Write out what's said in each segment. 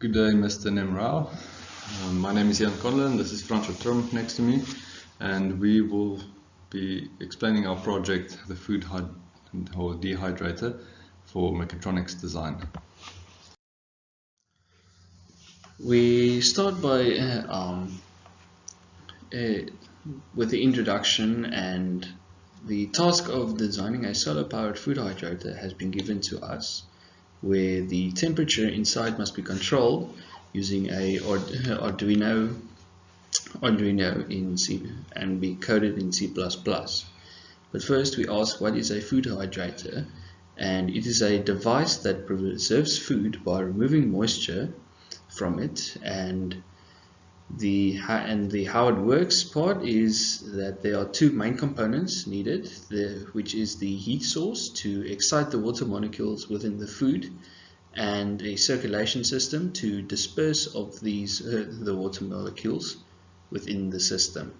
Good day, Mr. Nemrao. My name is Conlon. This is Francois Tromp next to me, and we will be explaining our project, the food dehydrator for mechatronics design. We start by with the introduction, and the task of designing a solar-powered food hydrator has been given to us, where the temperature inside must be controlled using a Arduino in C and be coded in C++. But first we ask, what is a food hydrator? And it is a device that preserves food by removing moisture from it, and the how it works part is that there are two main components needed, which is the heat source to excite the water molecules within the food, and a circulation system to disperse of these the water molecules within the system.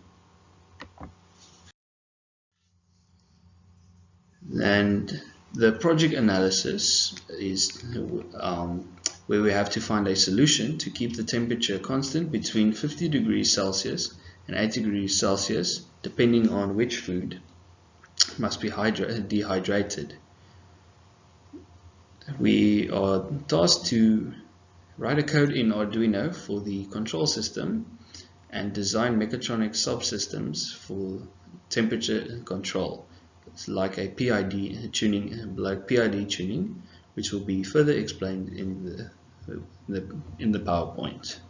And the project analysis is where we have to find a solution to keep the temperature constant between 50 degrees Celsius and 8 degrees Celsius, depending on which food must be dehydrated. We are tasked to write a code in Arduino for the control system and design mechatronic subsystems for temperature control. It's like a PID tuning, which will be further explained in the PowerPoint.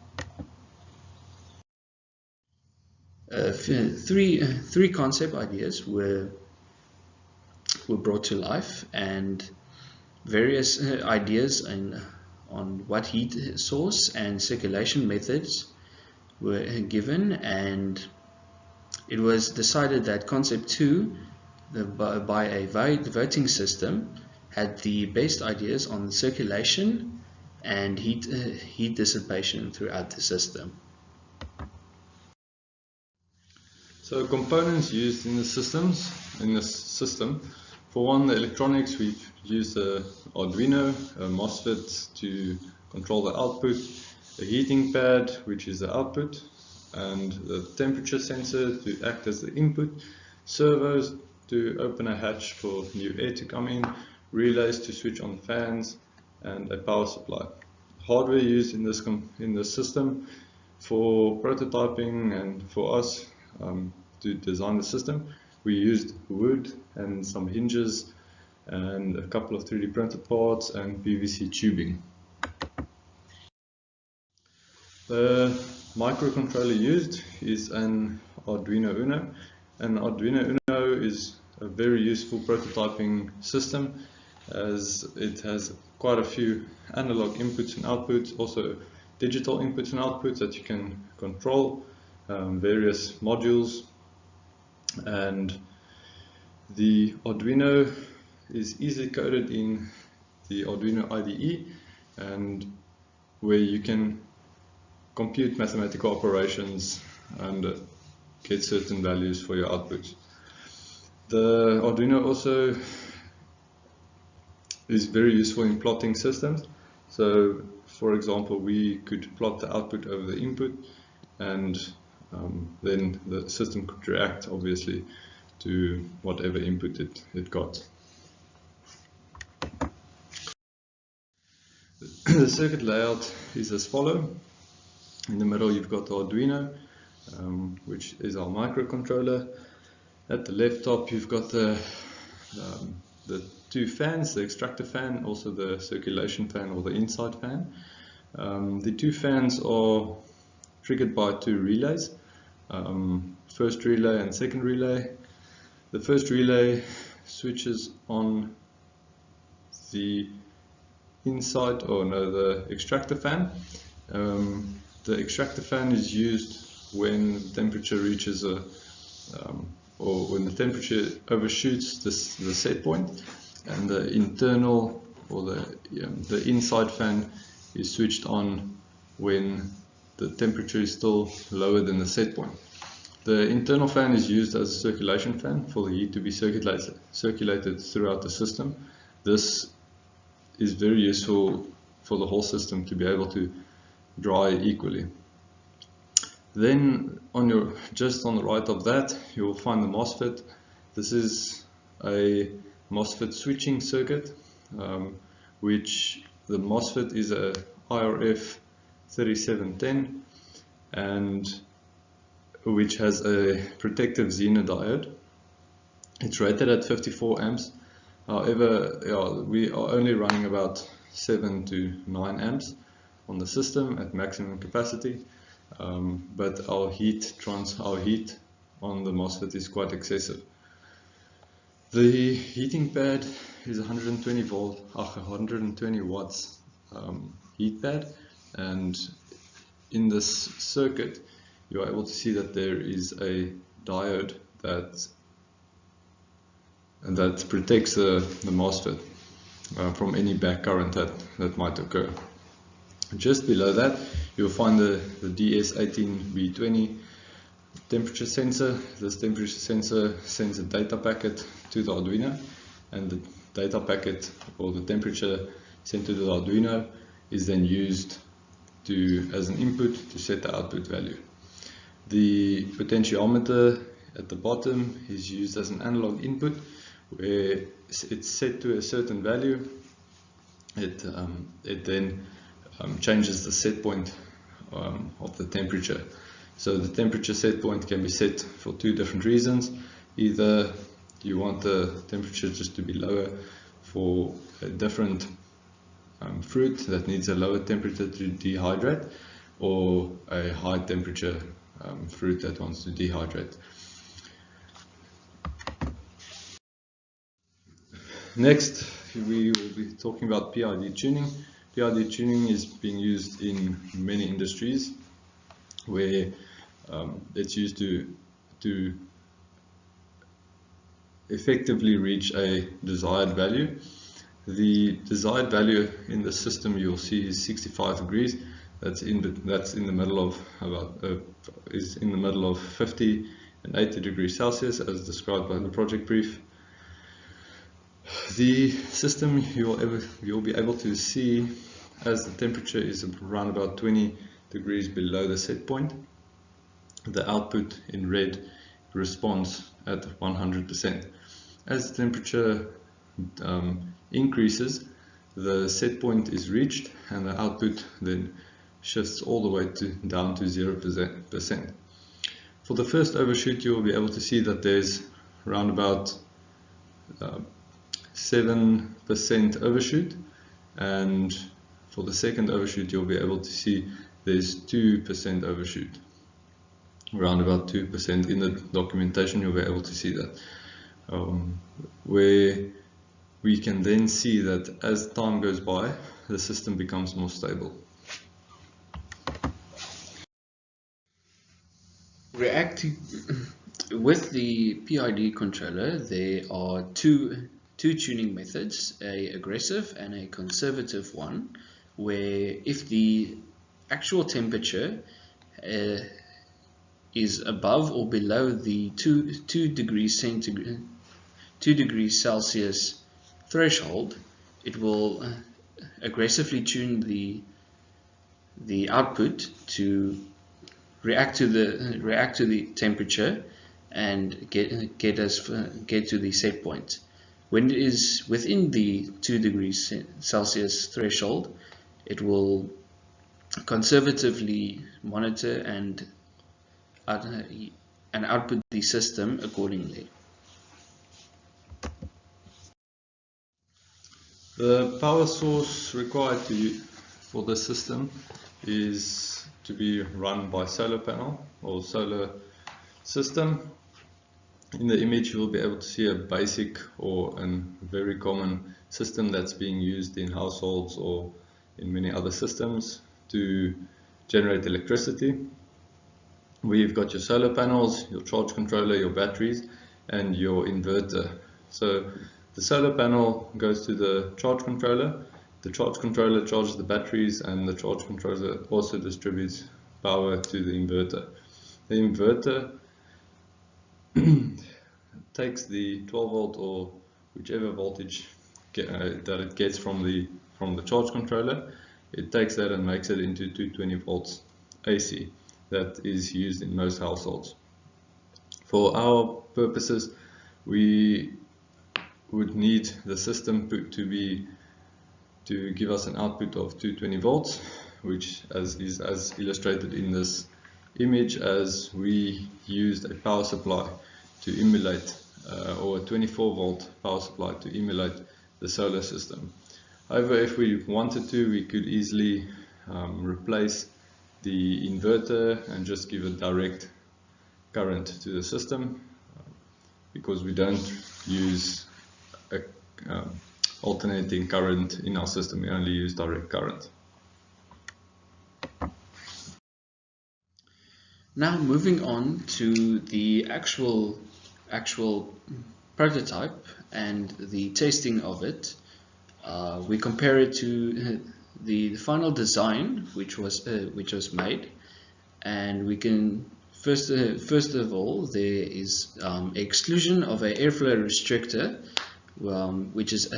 Three concept ideas were brought to life, and various ideas on what heat source and circulation methods were given, and it was decided that concept 2, by a voting system, had the best ideas on the circulation and heat dissipation throughout the system. So components used in the system. For one, the electronics, we've used a Arduino, a MOSFET to control the output, a heating pad, which is the output, and the temperature sensor to act as the input, servos to open a hatch for new air to come in, relays to switch on fans, and a power supply. Hardware used in this system for prototyping and for us to design the system, we used wood and some hinges and a couple of 3D printed parts and PVC tubing. The microcontroller used is an Arduino Uno. An Arduino Uno is a very useful prototyping system, as it has quite a few analog inputs and outputs, also digital inputs and outputs that you can control, various modules, and the Arduino is easily coded in the Arduino IDE, and where you can compute mathematical operations and get certain values for your outputs. The Arduino also is very useful in plotting systems. So, for example, we could plot the output over the input, and then the system could react, obviously, to whatever input it got. The circuit layout is as follows. In the middle you've got the Arduino, which is our microcontroller. At the left top you've got the two fans, the extractor fan, also the circulation fan or the inside fan. The two fans are triggered by two relays, first relay and second relay. The first relay switches on the inside, the extractor fan. The extractor fan is used when temperature reaches or when the temperature overshoots the set point, and the internal or the inside fan is switched on when the temperature is still lower than the set point. The internal fan is used as a circulation fan for the heat to be circulated throughout the system. This is very useful for the whole system to be able to dry equally. Then just on the right of that, you will find the MOSFET. This is a MOSFET switching circuit, which the MOSFET is a IRF 3710, and which has a protective Zener diode. It's rated at 54 amps. However, we are only running about 7 to 9 amps on the system at maximum capacity, but our heat on the MOSFET is quite excessive. The heating pad is 120 watts heat pad, and in this circuit you are able to see that there is a diode that protects the MOSFET from any back current that might occur. Just below that you'll find the DS18B20 temperature sensor. This temperature sensor sends a data packet to the Arduino, and the data packet, or the temperature sent to the Arduino, is then used as an input to set the output value. The potentiometer at the bottom is used as an analog input, where it's set to a certain value. It then changes the set point of the temperature. So the temperature set point can be set for two different reasons. Either you want the temperature just to be lower for a different fruit that needs a lower temperature to dehydrate, or a high temperature fruit that wants to dehydrate. Next, we will be talking about PID tuning. PID tuning is being used in many industries, where it's used to effectively reach a desired value. The desired value in the system you'll see is 65 degrees. That's in the middle of 50 and 80 degrees Celsius, as described by the project brief. The system you'll be able to see, as the temperature is around about 20 degrees below the set point, the output in red responds at 100%. As the temperature increases, the set point is reached, and the output then shifts all the way down to 0%. For the first overshoot, you will be able to see that there's around about 7% overshoot, and for the second overshoot you'll be able to see there's 2% overshoot, around about 2%. In the documentation you'll be able to see that, where we can then see that as time goes by the system becomes more stable. With the PID controller, there are two tuning methods, a aggressive and a conservative one, where if the actual temperature is above or below the 2 degrees Celsius threshold, it will aggressively tune the output to react to the temperature and get to the set point. When it is within the 2 degrees Celsius threshold, it will conservatively monitor and output the system accordingly. The power source required for the system is to be run by solar panel or solar system. In the image you will be able to see a basic or a very common system that's being used in households or in many other systems to generate electricity. We've got your solar panels, your charge controller, your batteries, and your inverter. So the solar panel goes to the charge controller charges the batteries, and the charge controller also distributes power to the inverter. The inverter takes the 12 volt or whichever voltage that it gets from the charge controller it takes that and makes it into 220 volts AC that is used in most households. For our purposes, we would need the system to give us an output of 220 volts, which is as illustrated in this image, as we used a power supply to emulate, or a 24 volt power supply to emulate the solar system. However, if we wanted to, we could easily replace the inverter and just give a direct current to the system, because we don't use a alternating current in our system. We only use direct current. Now moving on to the actual prototype and the testing of it, we compare it to the final design which was made, and we can first of all, there is exclusion of an airflow restrictor, which is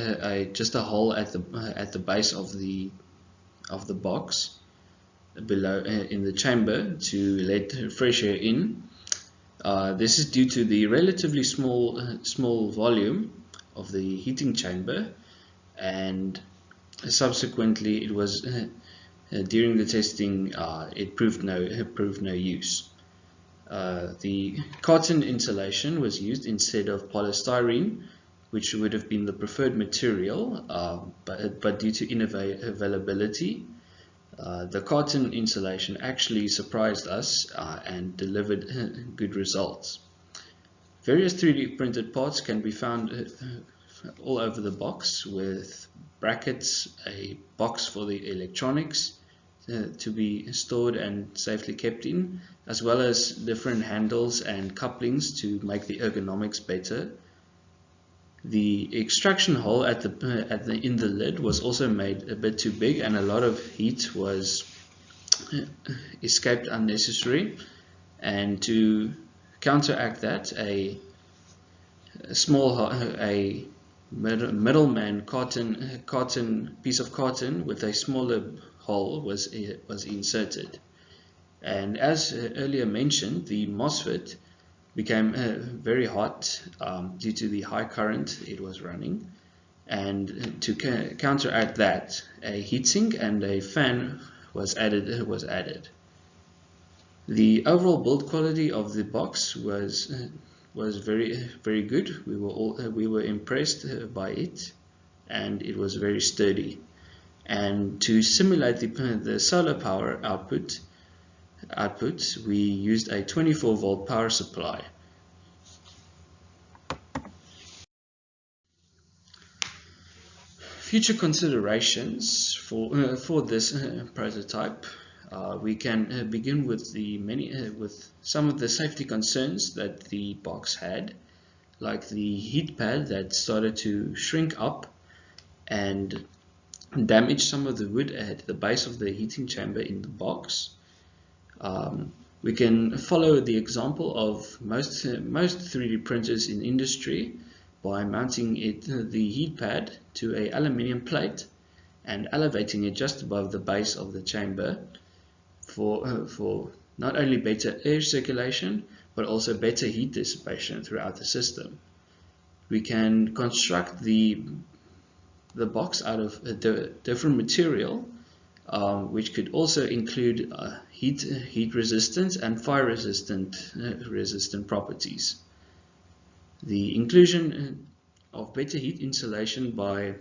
just a hole at the base of the box below in the chamber to let fresh air in. This is due to the relatively small volume of the heating chamber, and subsequently it was during the testing it proved no use. The cotton insulation was used instead of polystyrene, which would have been the preferred material, but due to unavailability, the cotton insulation actually surprised us and delivered good results. Various 3D printed parts can be found all over the box, with brackets, a box for the electronics to be stored and safely kept in, as well as different handles and couplings to make the ergonomics better. The extraction hole in the lid was also made a bit too big, and a lot of heat was escaped unnecessary. And to counteract that, a middleman cotton piece of cotton with a smaller hole was inserted. And as earlier mentioned, the MOSFET became very hot due to the high current it was running, and to counteract that, a heatsink and a fan was added. The overall build quality of the box was very good. We were impressed by it, and it was very sturdy. And to simulate the solar power output, we used a 24 volt power supply. Future considerations for this prototype, we can begin with with some of the safety concerns that the box had, like the heat pad that started to shrink up and damage some of the wood at the base of the heating chamber in the box. We can follow the example of most 3D printers in industry by mounting the heat pad to an aluminium plate and elevating it just above the base of the chamber for not only better air circulation but also better heat dissipation throughout the system. We can construct the box out of a different material, which could also include heat resistance and fire resistant properties. The inclusion of better heat insulation by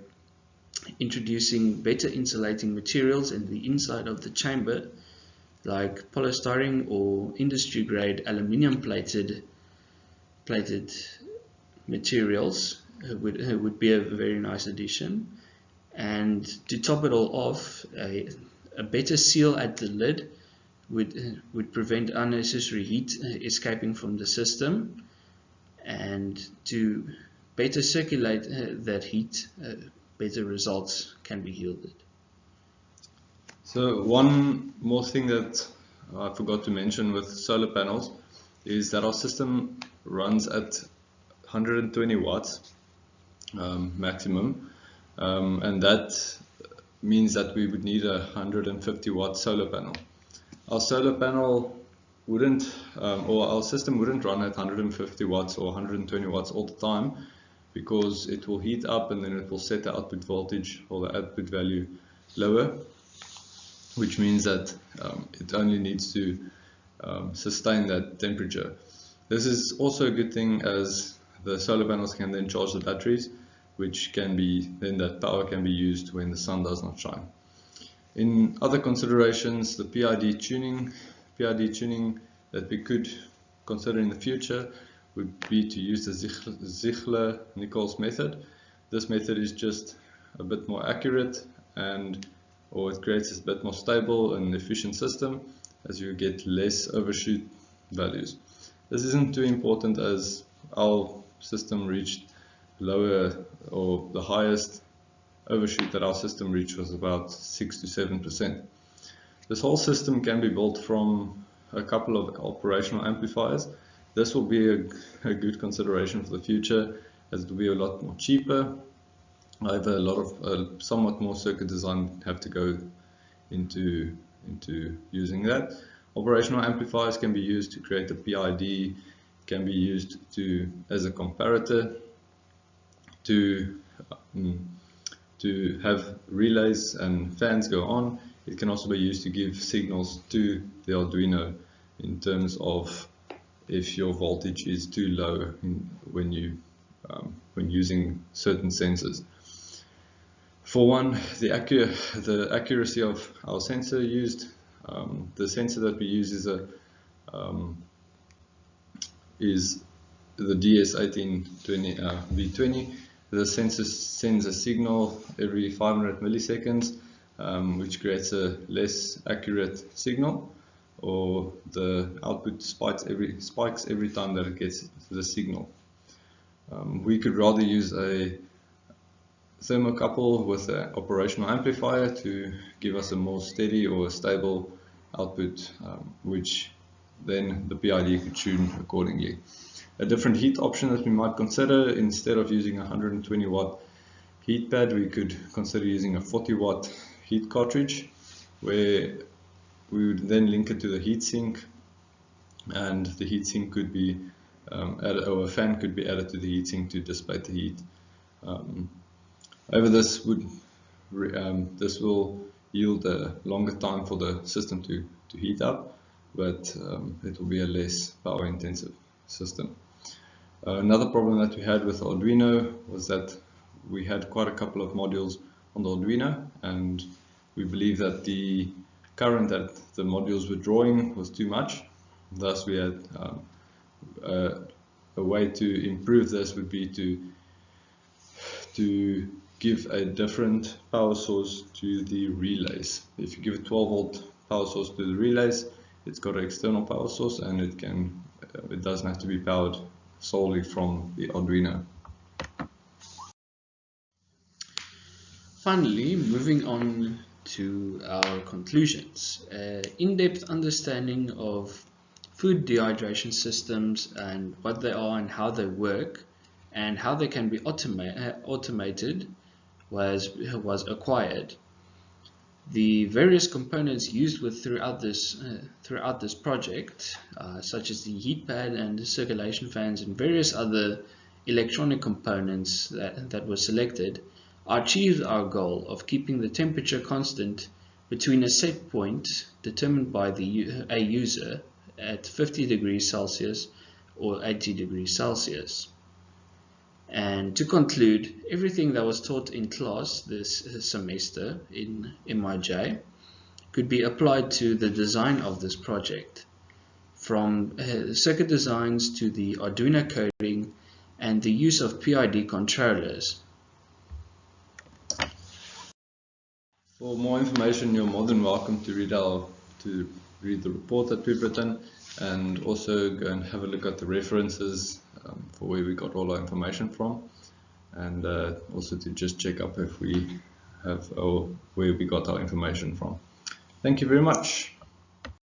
introducing better insulating materials in the inside of the chamber, like polystyrene or industry grade aluminium plated materials, would be a very nice addition. And to top it all off, a better seal at the lid would prevent unnecessary heat escaping from the system, and to better circulate that heat, better results can be yielded. So one more thing that I forgot to mention with solar panels is that our system runs at 120 watts maximum, and that means that we would need a 150 watt solar panel. Our solar panel wouldn't, or our system wouldn't run at 150 watts or 120 watts all the time, because it will heat up and then it will set the output voltage or the output value lower, which means that it only needs to sustain that temperature. This is also a good thing, as the solar panels can then charge the batteries, which can be, then that power can be used when the sun does not shine. In other considerations, the PID tuning that we could consider in the future would be to use the Ziegler-Nichols method. This method is just a bit more accurate, or it creates a bit more stable and efficient system, as you get less overshoot values. This isn't too important, as our system reached lower, or the highest overshoot that our system reached was about 6 to 7%. This whole system can be built from a couple of operational amplifiers. This will be a good consideration for the future, as it will be a lot more cheaper. However, a lot of somewhat more circuit design have to go into using that. Operational amplifiers can be used to create a PID, can be used as a comparator, to have relays and fans go on. It can also be used to give signals to the Arduino in terms of if your voltage is too low when using certain sensors. For one, the accuracy of our sensor used. The sensor that we use is the DS18V20. The sensor sends a signal every 500 milliseconds, which creates a less accurate signal, or the output spikes every time that it gets the signal. We could rather use a thermocouple with an operational amplifier to give us a more steady or stable output, which then the PID could tune accordingly. A different heat option that we might consider, instead of using a 120 watt heat pad, we could consider using a 40 watt heat cartridge, where we would then link it to the heatsink, and the heatsink could be added, or a fan could be added to the heatsink to dissipate the heat. However, this will yield a longer time for the system to heat up, but it will be a less power intensive system. Another problem that we had with the Arduino was that we had quite a couple of modules on the Arduino, and we believe that the current that the modules were drawing was too much. Thus, we had a way to improve this would be to give a different power source to the relays. If you give a 12 volt power source to the relays, it's got an external power source, and it doesn't have to be powered solely from the Arduino. Finally, moving on to our conclusions. In-depth understanding of food dehydration systems and what they are and how they work and how they can be automated was acquired. The various components used throughout this project, such as the heat pad and the circulation fans and various other electronic components that were selected, achieved our goal of keeping the temperature constant between a set point determined by a user at 50 degrees Celsius or 80 degrees Celsius. And to conclude, everything that was taught in class this semester in MIJ could be applied to the design of this project, from circuit designs to the Arduino coding and the use of PID controllers. For more information, you're more than welcome to read the report that we've written, and also go and have a look at the references for where we got all our information from, and also to just check up if we have, or where we got our information from. Thank you very much.